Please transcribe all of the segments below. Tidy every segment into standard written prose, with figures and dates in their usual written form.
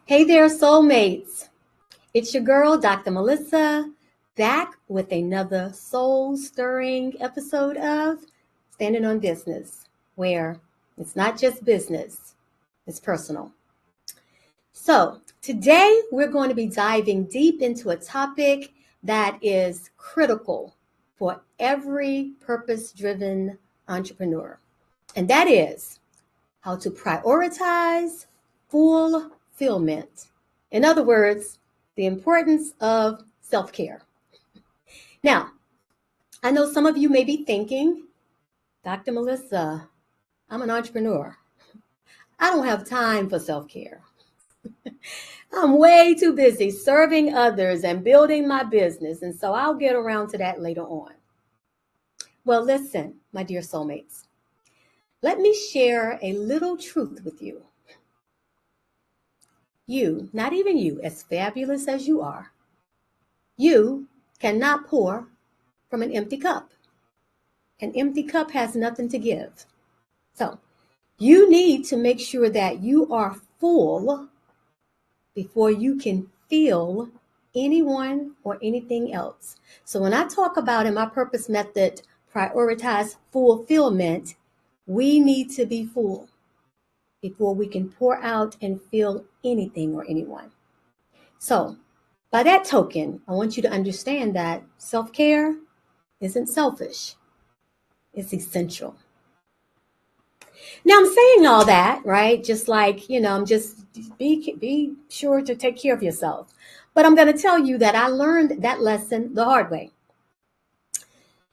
Hey there, soulmates. It's your girl, Dr. Melissa, back with another soul-stirring episode of Standing on Business, where it's not just business, it's personal. So today we're going to be diving deep into a topic that is critical for every purpose-driven entrepreneur, and that is how to prioritize fulfillment. In other words, the importance of self-care. Now, I know some of you may be thinking, Dr. Melissa, I'm an entrepreneur. I don't have time for self-care. I'm way too busy serving others and building my business, and so I'll get around to that later on. Well, listen, my dear soulmates, let me share a little truth with you. You, not even you, as fabulous as you are, you cannot pour from an empty cup. An empty cup has nothing to give. So you need to make sure that you are full before you can fill anyone or anything else. So when I talk about in my purpose method, prioritize fulfillment, we need to be full before we can pour out and fill anything or anyone. So by that token, I want you to understand that self-care isn't selfish. It's essential. Now I'm saying all that, right? Just like, I'm just be sure to take care of yourself. But I'm going to tell you that I learned that lesson the hard way.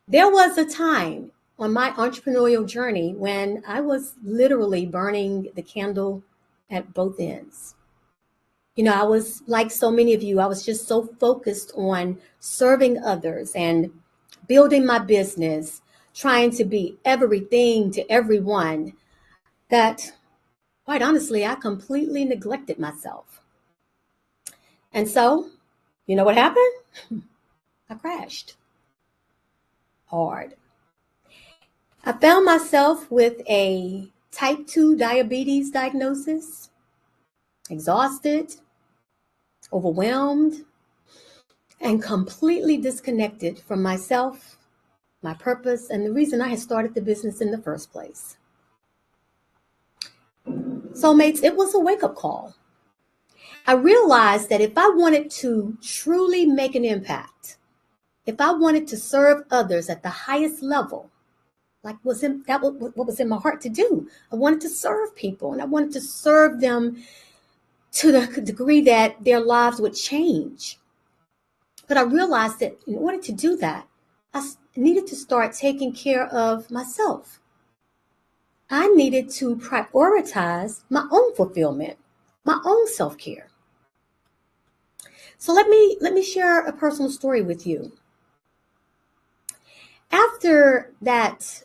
There was a time on my entrepreneurial journey when I was literally burning the candle at both ends. I was like so many of you, I was just so focused on serving others and building my business, trying to be everything to everyone, that quite honestly, I completely neglected myself. And so, you know what happened? I crashed hard. I found myself with a type 2 diabetes diagnosis, exhausted, overwhelmed, and completely disconnected from myself, my purpose, and the reason I had started the business in the first place. Soulmates, it was a wake-up call. I realized that if I wanted to truly make an impact, if I wanted to serve others at the highest level, like what was in my heart to do. I wanted to serve people, and I wanted to serve them to the degree that their lives would change. But I realized that in order to do that, I needed to start taking care of myself. I needed to prioritize my own fulfillment, my own self-care. So let me share a personal story with you. After that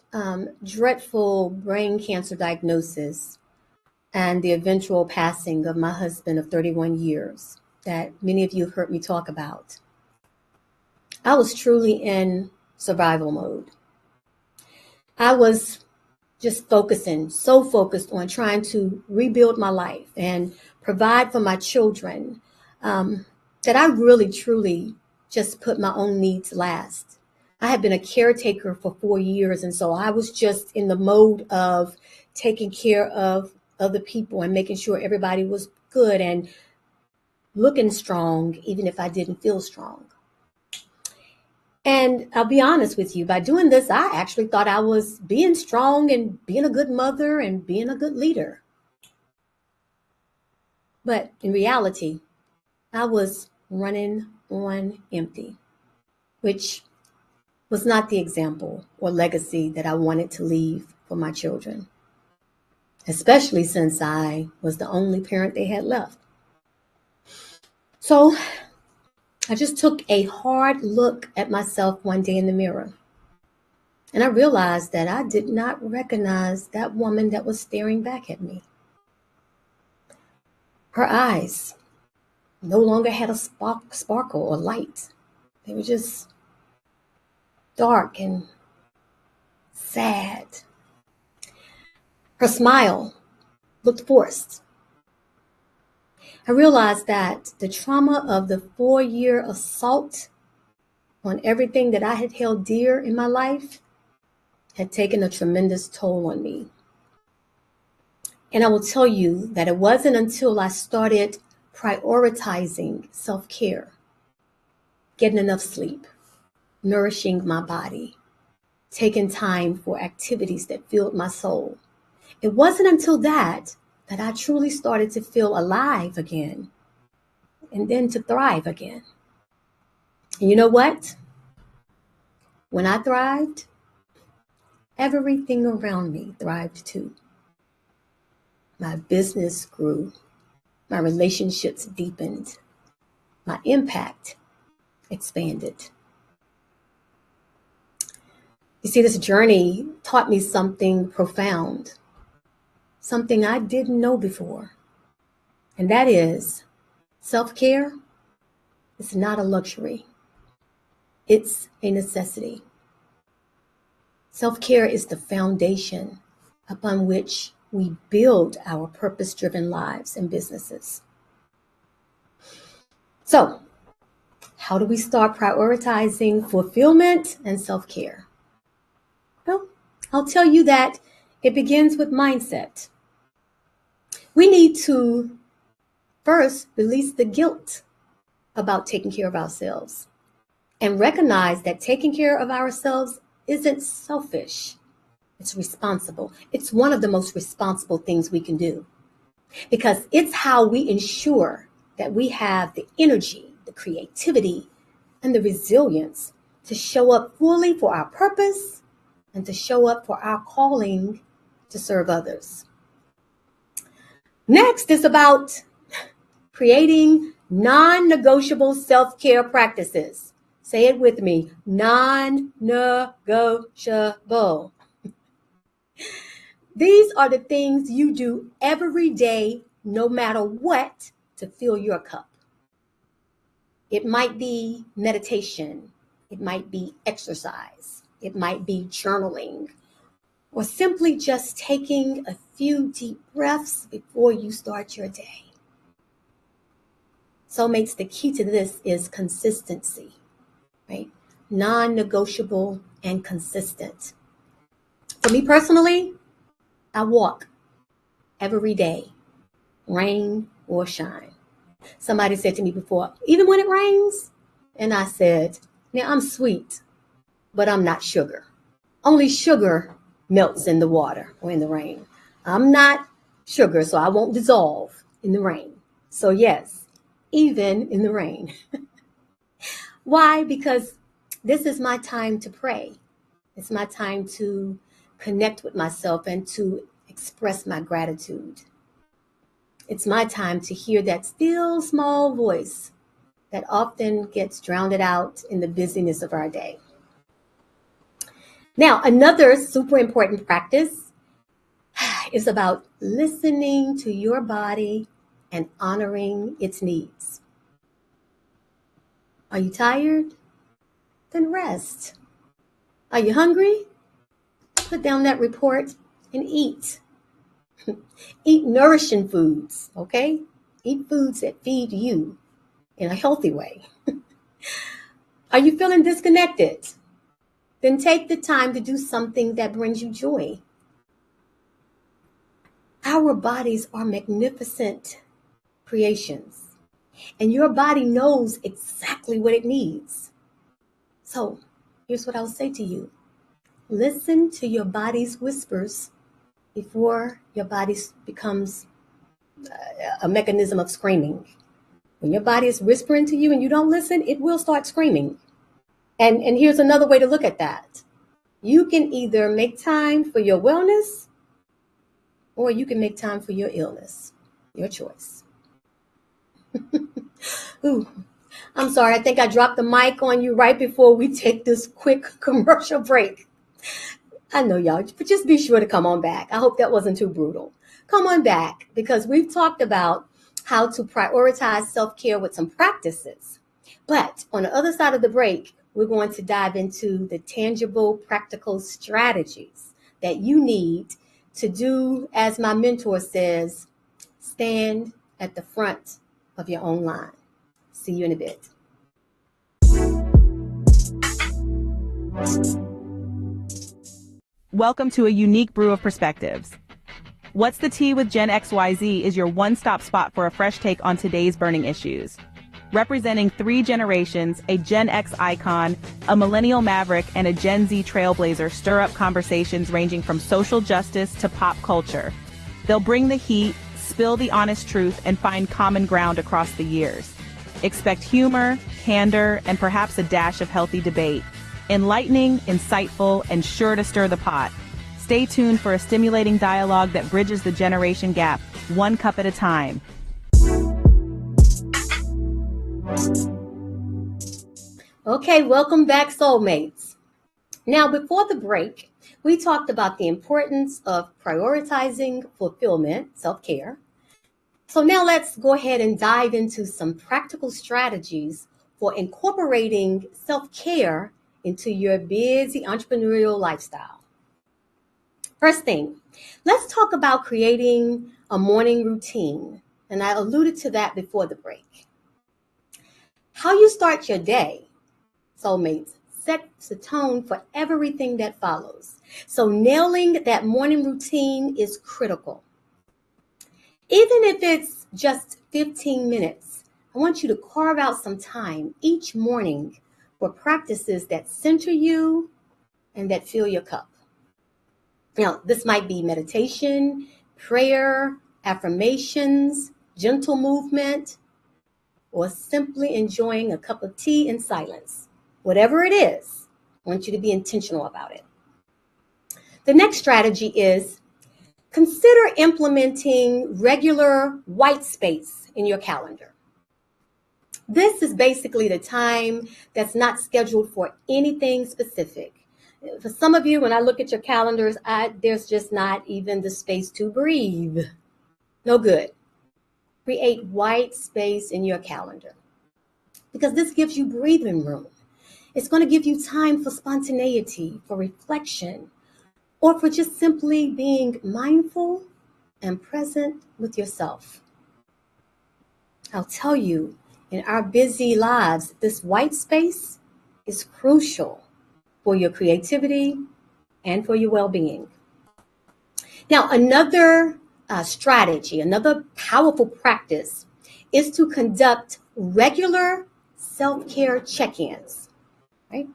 dreadful brain cancer diagnosis and the eventual passing of my husband of 31 years that many of you have heard me talk about, I was truly in survival mode. I was just so focused on trying to rebuild my life and provide for my children, that I really, truly just put my own needs last. I had been a caretaker for 4 years, and so I was just in the mode of taking care of other people and making sure everybody was good and looking strong, even if I didn't feel strong. And I'll be honest with you, by doing this, I actually thought I was being strong and being a good mother and being a good leader. But in reality, I was running on empty, which was not the example or legacy that I wanted to leave for my children, especially since I was the only parent they had left. So I just took a hard look at myself one day in the mirror. And I realized that I did not recognize that woman that was staring back at me. Her eyes no longer had a sparkle or light. They were just dark and sad. Her smile looked forced. I realized that the trauma of the 4-year assault on everything that I had held dear in my life had taken a tremendous toll on me. And I will tell you that it wasn't until I started prioritizing self-care, getting enough sleep, nourishing my body, taking time for activities that filled my soul. It wasn't until that I truly started to feel alive again and then to thrive again. And you know what? When I thrived, everything around me thrived too. My business grew, my relationships deepened, my impact expanded. You see, this journey taught me something profound, something I didn't know before. And that is self-care is not a luxury. It's a necessity. Self-care is the foundation upon which we build our purpose-driven lives and businesses. So, how do we start prioritizing fulfillment and self-care? Well, I'll tell you that it begins with mindset. We need to first release the guilt about taking care of ourselves and recognize that taking care of ourselves isn't selfish. It's responsible. It's one of the most responsible things we can do because it's how we ensure that we have the energy, the creativity, and the resilience to show up fully for our purpose and to show up for our calling to serve others. Next is about creating non-negotiable self-care practices. Say it with me, non-negotiable. These are the things you do every day, no matter what, to fill your cup. It might be meditation. It might be exercise. It might be journaling, or simply just taking a few deep breaths before you start your day. Soulmates, the key to this is consistency, right? Non-negotiable and consistent. For me personally, I walk every day, rain or shine. Somebody said to me before, even when it rains? And I said, now I'm sweet, but I'm not sugar. Only sugar melts in the water or in the rain. I'm not sugar, so I won't dissolve in the rain. So yes, even in the rain. Why? Because this is my time to pray. It's my time to connect with myself and to express my gratitude. It's my time to hear that still small voice that often gets drowned out in the busyness of our day. Now, another super important practice is about listening to your body and honoring its needs. Are you tired? Then rest. Are you hungry? Put down that report and eat. Eat nourishing foods, okay? Eat foods that feed you in a healthy way. Are you feeling disconnected? Then take the time to do something that brings you joy. Our bodies are magnificent creations, and your body knows exactly what it needs. So here's what I'll say to you. Listen to your body's whispers before your body becomes a mechanism of screaming. When your body is whispering to you and you don't listen, it will start screaming. And here's another way to look at that. You can either make time for your wellness or you can make time for your illness. Your choice. Ooh, I'm sorry. I think I dropped the mic on you right before we take this quick commercial break. I know y'all, but just be sure to come on back. I hope that wasn't too brutal. Come on back because we've talked about how to prioritize self-care with some practices. But on the other side of the break, we're going to dive into the tangible, practical strategies that you need to do, as my mentor says, stand at the front of your own line. See you in a bit. Welcome to a unique brew of perspectives. What's the Tea with Gen XYZ is your one-stop spot for a fresh take on today's burning issues. Representing 3 generations, a Gen X icon, a millennial maverick, and a Gen Z trailblazer stir up conversations ranging from social justice to pop culture. They'll bring the heat, spill the honest truth, and find common ground across the years. Expect humor, candor, and perhaps a dash of healthy debate. Enlightening, insightful, and sure to stir the pot. Stay tuned for a stimulating dialogue that bridges the generation gap, one cup at a time. Okay, welcome back, soulmates. Now, before the break, we talked about the importance of prioritizing fulfillment, self-care. So now let's go ahead and dive into some practical strategies for incorporating self-care into your busy entrepreneurial lifestyle. First thing, let's talk about creating a morning routine. And I alluded to that before the break. How you start your day, soulmates, sets the tone for everything that follows. So nailing that morning routine is critical. Even if it's just 15 minutes, I want you to carve out some time each morning for practices that center you and that fill your cup. Now, this might be meditation, prayer, affirmations, gentle movement, or simply enjoying a cup of tea in silence. Whatever it is, I want you to be intentional about it. The next strategy is consider implementing regular white space in your calendar. This is basically the time that's not scheduled for anything specific. For some of you, when I look at your calendars, there's just not even the space to breathe. No good. Create white space in your calendar because this gives you breathing room. It's going to give you time for spontaneity, for reflection, or for just simply being mindful and present with yourself. I'll tell you, in our busy lives, this white space is crucial for your creativity and for your well-being. Now, another strategy, another powerful practice is to conduct regular self-care check-ins, right?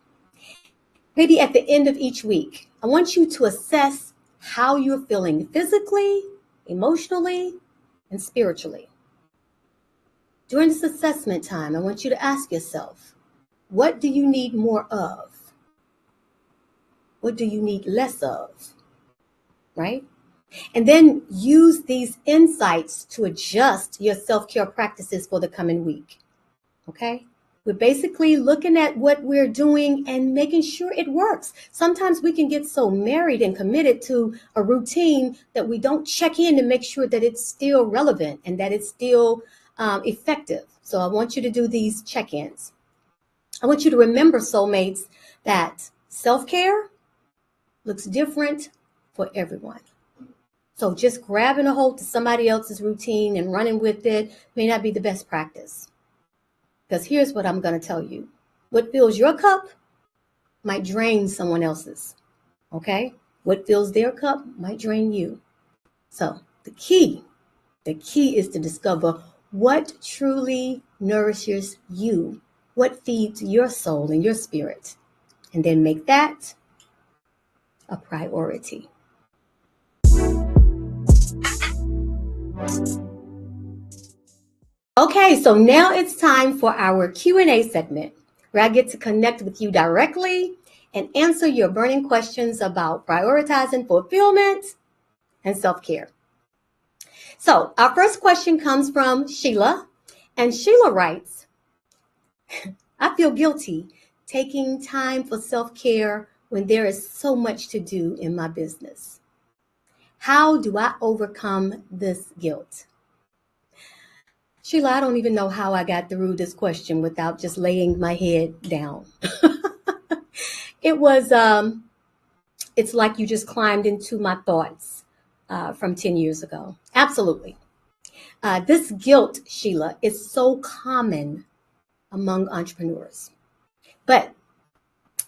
Maybe at the end of each week, I want you to assess how you're feeling physically, emotionally, and spiritually. During this assessment time, I want you to ask yourself, what do you need more of? What do you need less of? Right? And then use these insights to adjust your self-care practices for the coming week. Okay? We're basically looking at what we're doing and making sure it works. Sometimes we can get so married and committed to a routine that we don't check in to make sure that it's still relevant and that it's still effective. So I want you to do these check-ins. I want you to remember, soulmates, that self-care looks different for everyone. So just grabbing a hold to somebody else's routine and running with it may not be the best practice. Because here's what I'm going to tell you. What fills your cup might drain someone else's. Okay? What fills their cup might drain you. So the key is to discover what truly nourishes you, what feeds your soul and your spirit, and then make that a priority. Okay, so now it's time for our Q&A segment, where I get to connect with you directly and answer your burning questions about prioritizing fulfillment and self-care. So our first question comes from Sheila, and Sheila writes, I feel guilty taking time for self-care when there is so much to do in my business. How do I overcome this guilt? Sheila, I don't even know how I got through this question without just laying my head down. It was, it's like you just climbed into my thoughts from 10 years ago. Absolutely. This guilt, Sheila, is so common among entrepreneurs. But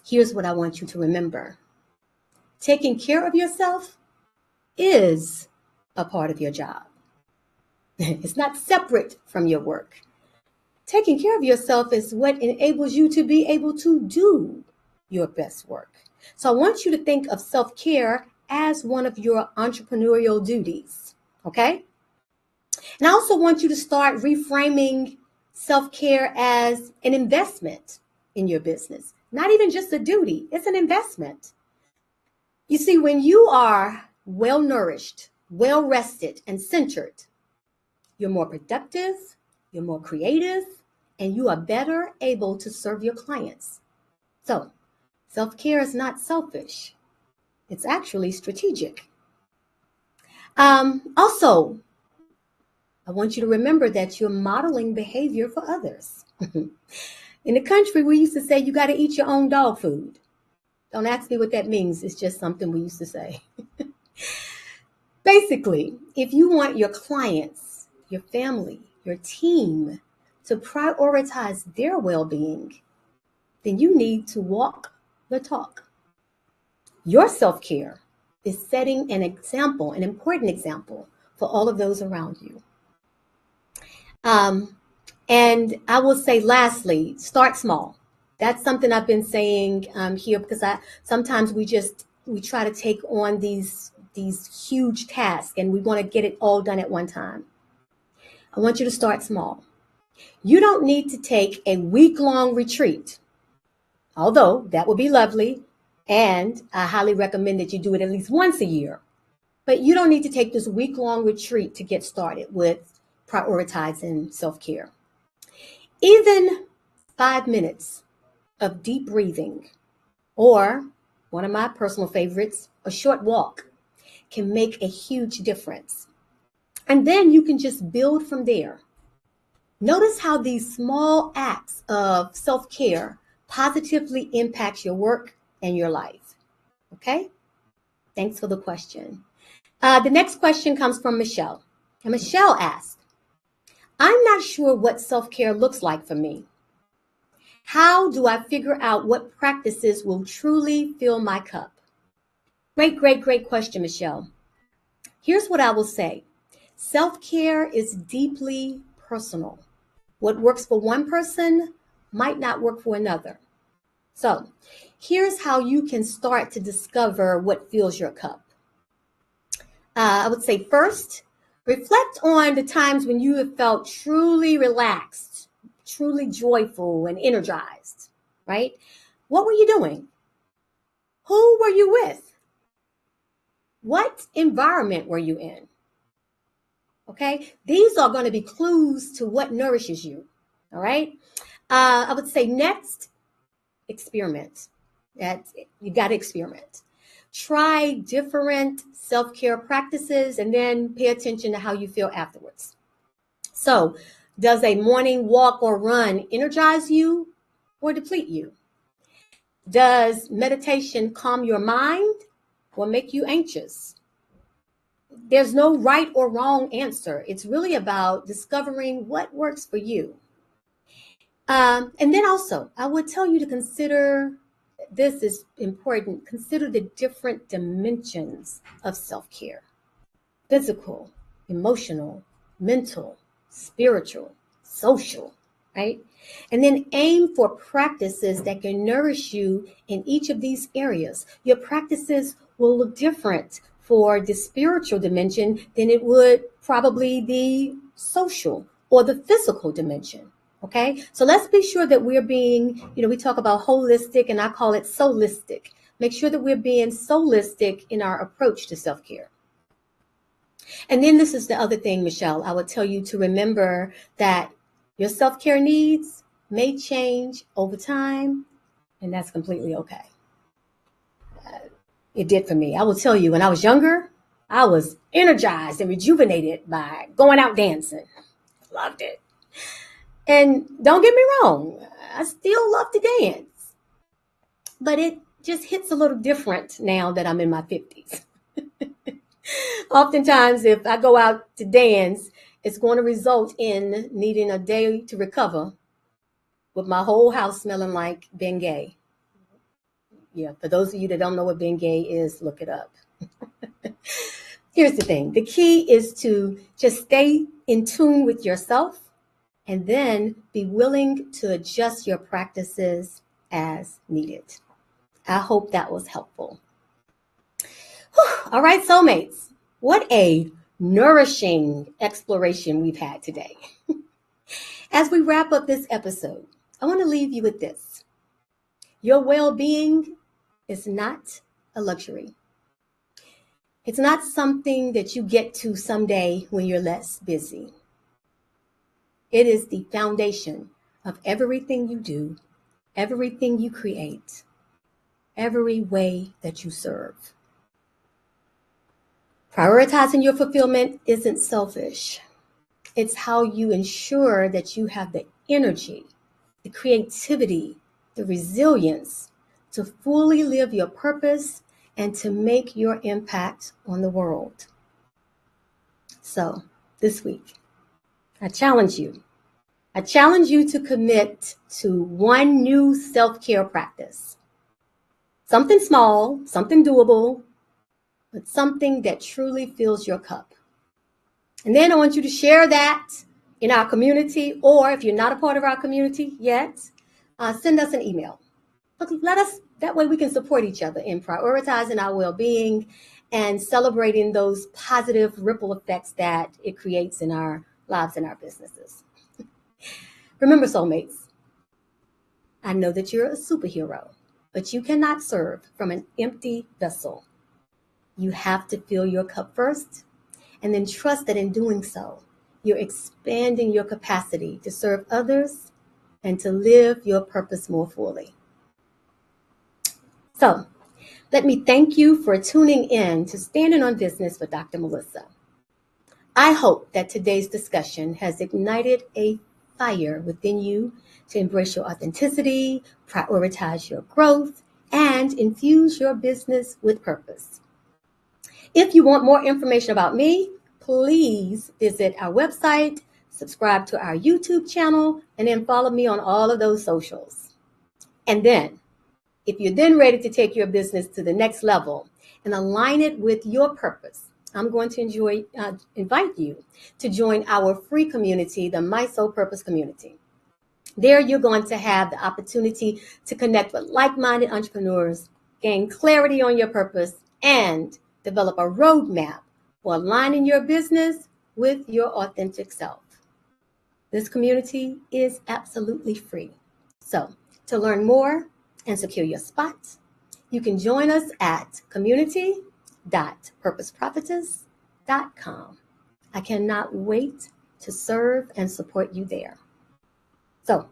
here's what I want you to remember. Taking care of yourself is a part of your job. It's not separate from your work. Taking care of yourself is what enables you to be able to do your best work. So I want you to think of self-care as one of your entrepreneurial duties, okay? And I also want you to start reframing self-care as an investment in your business. Not even just a duty, it's an investment. You see, when you are well-nourished, well-rested, and centered, you're more productive, you're more creative, and you are better able to serve your clients. So, self-care is not selfish. It's actually strategic. Also, I want you to remember that you're modeling behavior for others. In the country, we used to say you got to eat your own dog food. Don't ask me what that means. It's just something we used to say. Basically, if you want your clients, your family, your team to prioritize their well-being, then you need to walk the talk. Your self-care is setting an example, an important example for all of those around you. And I will say, lastly, start small. That's something I've been saying here because sometimes we try to take on these huge tasks and we want to get it all done at one time. I want you to start small. You don't need to take a week-long retreat, although that would be lovely, and I highly recommend that you do it at least once a year. But you don't need to take this week-long retreat to get started with prioritizing self-care. Even 5 minutes of deep breathing, or one of my personal favorites, a short walk, can make a huge difference. And then you can just build from there. Notice how these small acts of self-care positively impact your work and your life. Okay? Thanks for the question. The next question comes from Michelle. And Michelle asked, I'm not sure what self-care looks like for me. How do I figure out what practices will truly fill my cup? Great question, Michelle. Here's what I will say. Self-care is deeply personal. What works for one person might not work for another. So here's how you can start to discover what fills your cup. I would say first, reflect on the times when you have felt truly relaxed, truly joyful and energized, right? What were you doing? Who were you with? What environment were you in? Okay, these are going to be clues to what nourishes you. All right. I would say next, experiment. You got to experiment. Try different self-care practices and then pay attention to how you feel afterwards. So, does a morning walk or run energize you or deplete you? Does meditation calm your mind or make you anxious? There's no right or wrong answer. It's really about discovering what works for you. And then also, I would tell you to consider, this is important, consider the different dimensions of self-care. Physical, emotional, mental, spiritual, social, right? And then aim for practices that can nourish you in each of these areas. Your practices will look different for the spiritual dimension than it would probably the social or the physical dimension. Okay, so let's be sure that we're being, we talk about holistic and I call it solistic. Make sure that we're being solistic in our approach to self-care. And then this is the other thing, Michelle, I would tell you to remember that your self-care needs may change over time, and that's completely okay. It did for me. I will tell you, when I was younger, I was energized and rejuvenated by going out dancing. Loved it. And don't get me wrong, I still love to dance, but it just hits a little different now that I'm in my 50s. Oftentimes, if I go out to dance, it's going to result in needing a day to recover with my whole house smelling like Bengay. Yeah, for those of you that don't know what Bengay is, look it up. Here's the thing. The key is to just stay in tune with yourself and then be willing to adjust your practices as needed. I hope that was helpful. Whew. All right, soulmates, what a nourishing exploration we've had today. As we wrap up this episode, I want to leave you with this. Your well-being is not a luxury. It's not something that you get to someday when you're less busy. It is the foundation of everything you do, everything you create, every way that you serve. Prioritizing your fulfillment isn't selfish. It's how you ensure that you have the energy, the creativity, the resilience to fully live your purpose and to make your impact on the world. So, this week, I challenge you. I challenge you to commit to one new self-care practice. Something small, something doable, but something that truly fills your cup. And then I want you to share that in our community, or if you're not a part of our community yet, send us an email. Let us, that way we can support each other in prioritizing our well-being and celebrating those positive ripple effects that it creates in our lives and our businesses. Remember, soulmates, I know that you're a superhero, but you cannot serve from an empty vessel. You have to fill your cup first, and then trust that in doing so, you're expanding your capacity to serve others and to live your purpose more fully. So, let me thank you for tuning in to Standing on Business with Dr. Melissa. I hope that today's discussion has ignited a fire within you to embrace your authenticity, prioritize your growth, and infuse your business with purpose. If you want more information about me, please visit our website, subscribe to our YouTube channel, and then follow me on all of those socials. And then, if you're then ready to take your business to the next level and align it with your purpose, I'm going to invite you to join our free community, the My Soul Purpose community. There, you're going to have the opportunity to connect with like-minded entrepreneurs, gain clarity on your purpose, and develop a roadmap for aligning your business with your authentic self. This community is absolutely free. So, to learn more and secure your spot, you can join us at community.purposeprophetess.com. I cannot wait to serve and support you there. So,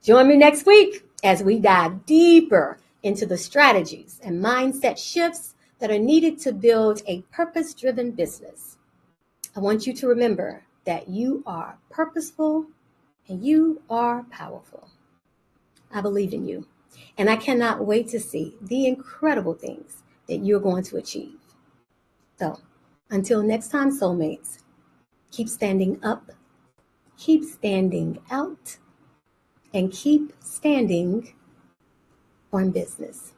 join me next week as we dive deeper into the strategies and mindset shifts that are needed to build a purpose-driven business. I want you to remember that you are purposeful and you are powerful. I believe in you, and I cannot wait to see the incredible things that you're going to achieve. So, until next time, soulmates, keep standing up, keep standing out, and keep standing on business.